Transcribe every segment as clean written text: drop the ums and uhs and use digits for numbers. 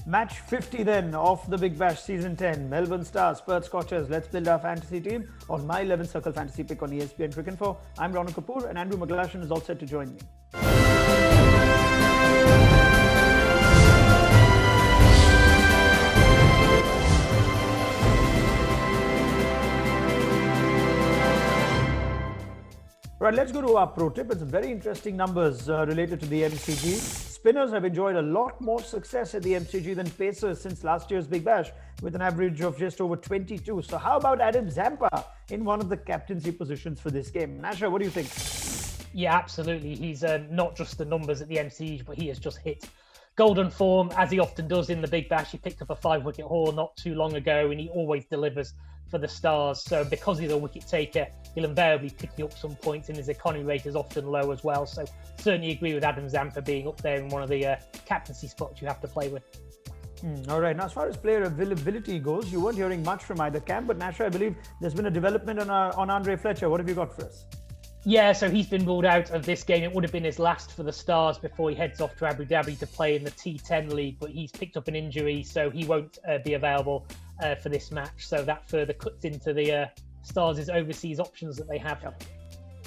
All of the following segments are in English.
Match 50 then of the Big Bash Season 10. Melbourne Stars, Perth Scorchers. Let's build our fantasy team on my 11 Circle Fantasy Pick on ESPNcricinfo. I'm Raunak Kapoor and Andrew McGlashan is all set to join me. Right, let's go to our pro tip. It's very interesting numbers related to the MCG. Spinners have enjoyed a lot more success at the MCG than pacers since last year's Big Bash, with an average of just over 22. So how about Adam Zampa in one of the captaincy positions for this game? Nasha, what do you think? Yeah, absolutely. He's not just the numbers at the MCG, but he has just hit golden form, as he often does in the Big Bash. He picked up a 5-wicket haul not too long ago, and he always delivers for the Stars. So because he's a wicket taker, he'll invariably pick you up some points, and his economy rate is often low as well. So certainly agree with Adam Zampa being up there in one of the captaincy spots you have to play with. All right. Now, as far as player availability goes, you weren't hearing much from either camp, but Nasha, I believe there's been a development on Andre Fletcher. What have you got for us? Yeah, so he's been ruled out of this game. It would have been his last for the Stars before he heads off to Abu Dhabi to play in the T10 League, but he's picked up an injury, so he won't be available for this match. So that further cuts into the Stars' overseas options that they have. Yep.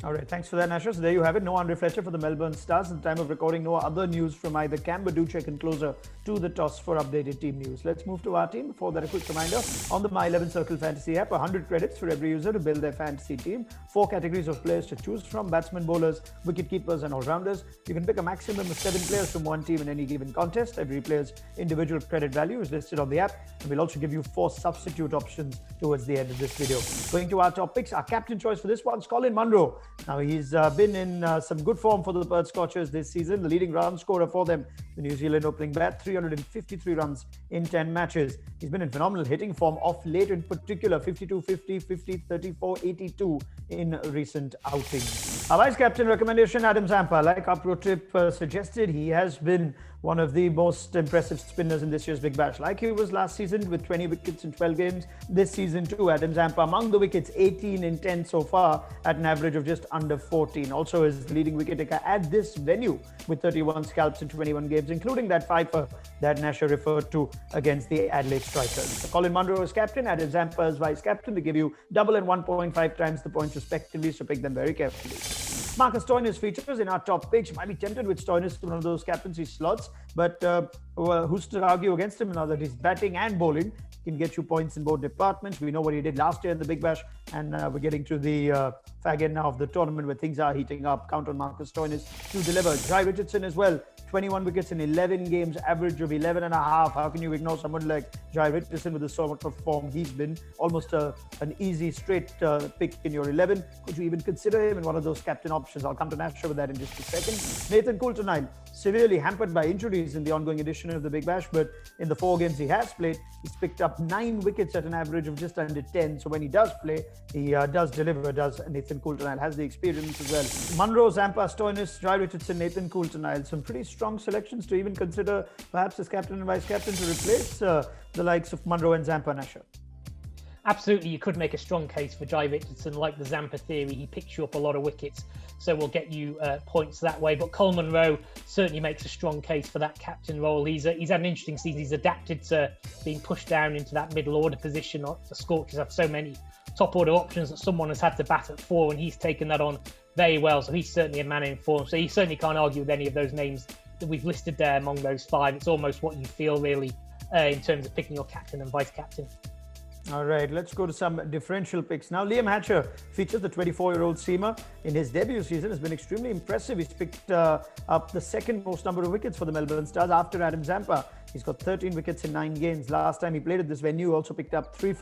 All right, thanks for that, Nasha. So there you have it. No Andre Fletcher for the Melbourne Stars. At the time of recording, no other news from either camp, but do check in closer to the toss for updated team news. Let's move to our team. Before that, a quick reminder on the My 11 Circle Fantasy app, 100 credits for every user to build their fantasy team. 4 categories of players to choose from: batsmen, bowlers, wicket keepers, and all-rounders. You can pick a maximum of 7 players from one team in any given contest. Every player's individual credit value is listed on the app, and we'll also give you 4 substitute options towards the end of this video. Going to our top picks, our captain choice for this one's COLIN Munro. Now, he's been in some good form for the Perth Scorchers this season. The leading run scorer for them, the New Zealand opening bat, 353 runs in 10 matches. He's been in phenomenal hitting form of late, in particular 52, 50, 50, 34, 82 in recent outings. Our vice captain recommendation, Adam Zampa. Like our pro tip suggested, he has been one of the most impressive spinners in this year's Big Bash. Like he was last season with 20 wickets in 12 games. This season too, Adam Zampa among the wickets, 18 in 10 so far at an average of just under 14. Also is the leading wicket taker at this venue with 31 scalps in 21 games, including that fifer that Nasha referred to against the Adelaide Strikers. So COLIN Munro is captain, Adam Zampa is vice captain. They give you double and 1.5 times the points respectively, so pick them very carefully. Marcus STOINIS features in our top picks. You might be tempted with STOINIS to one of those captaincy slots, but who's to argue against him now that he's batting and bowling? He can get you points in both departments. We know what he did last year in the Big Bash, and we're getting to the fag end now of the tournament where things are heating up. Count on Marcus STOINIS to deliver. JHYE Richardson as well. 21 wickets in 11 games, average of 11.5. How can you ignore someone like JHYE Richardson with the sort of form he's been? Almost an easy straight pick in your 11. Could you even consider him in one of those captain options? I'll come to Nasha with that in just a second. Nathan Coulter, severely hampered by injuries in the ongoing edition of the Big Bash, but in the 4 games he has played, he's picked up 9 wickets at an average of just under 10. So when he does play, he does deliver, does Nathan Coulter, has the experience as well. Munro, Zampa, STOINIS, JHYE Richardson, Nathan Coulter, some pretty strong selections to even consider perhaps as captain and vice captain to replace the likes of Munro and Zampa, Nasha. Absolutely, you could make a strong case for JHYE Richardson. Like the Zampa theory, he picks you up a lot of wickets, so we'll get you points that way. But Colin Munro certainly makes a strong case for that captain role. He's had an interesting season. He's adapted to being pushed down into that middle order position. The Scorchers have so many top order options that someone has had to bat at 4, and he's taken that on very well. So he's certainly a man in form. So he certainly can't argue with any of those names that we've listed there among those 5. It's almost what you feel really in terms of picking your captain and vice captain. All right, let's go to some differential picks. Now, Liam Hatcher features the 24-year-old seamer. In his debut season, has been extremely impressive. He's picked up the second most number of wickets for the Melbourne Stars after Adam Zampa. He's got 13 wickets in 9 games. Last time he played at this venue, also picked up 3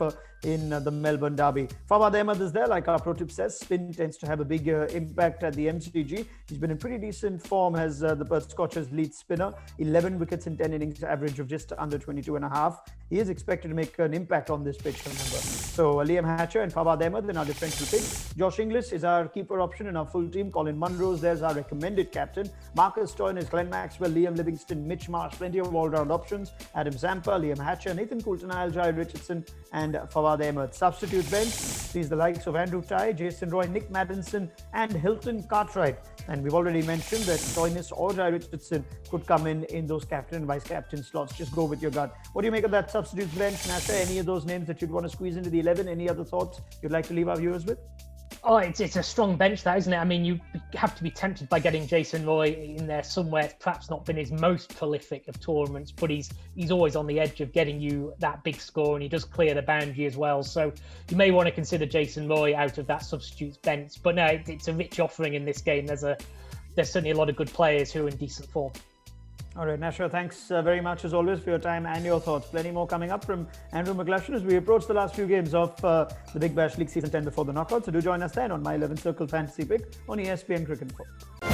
in the Melbourne Derby. Fawad Ahmed is there, like our pro tip says. Spin tends to have a big impact at the MCG. He's been in pretty decent form as the Perth Scorchers lead spinner. 11 wickets in 10 innings, average of just under 22.5. He is expected to make an impact on this pitch. pitch, remember. So Liam Hatcher and Fawad Ahmed in our differential pick. Josh Inglis is our keeper option in our full team. Colin Munro, there's our recommended captain. Marcus Stoinis, Glenn Maxwell, Liam Livingston, Mitch Marsh, plenty of all-round options. Adam Zampa, Liam Hatcher, Nathan Coulton, JHYE Richardson, and Fawad Ahmed. Substitute bench sees the likes of Andrew Tye, Jason Roy, Nick Maddinson, and Hilton Cartwright. And we've already mentioned that Stoinis or JHYE Richardson could come in those captain and vice-captain slots. Just go with your gut. What do you make of that substitute bench, Nasha? Any of those names that you'd want to squeeze into the 11? Any other thoughts you'd like to leave our viewers with? Oh, it's a strong bench, that, isn't it? I mean, you have to be tempted by getting Jason Roy in there somewhere. It's perhaps not been his most prolific of tournaments, but he's always on the edge of getting you that big score, and he does clear the boundary as well. So you may want to consider Jason Roy out of that substitutes bench. But no, it's a rich offering in this game. There's certainly a lot of good players who are in decent form. All right, Nasha, thanks very much as always for your time and your thoughts. Plenty more coming up from Andrew McGlashan as we approach the last few games of the Big Bash League Season 10 before the knockout. So do join us then on my 11 Circle Fantasy Pick on ESPNcricinfo.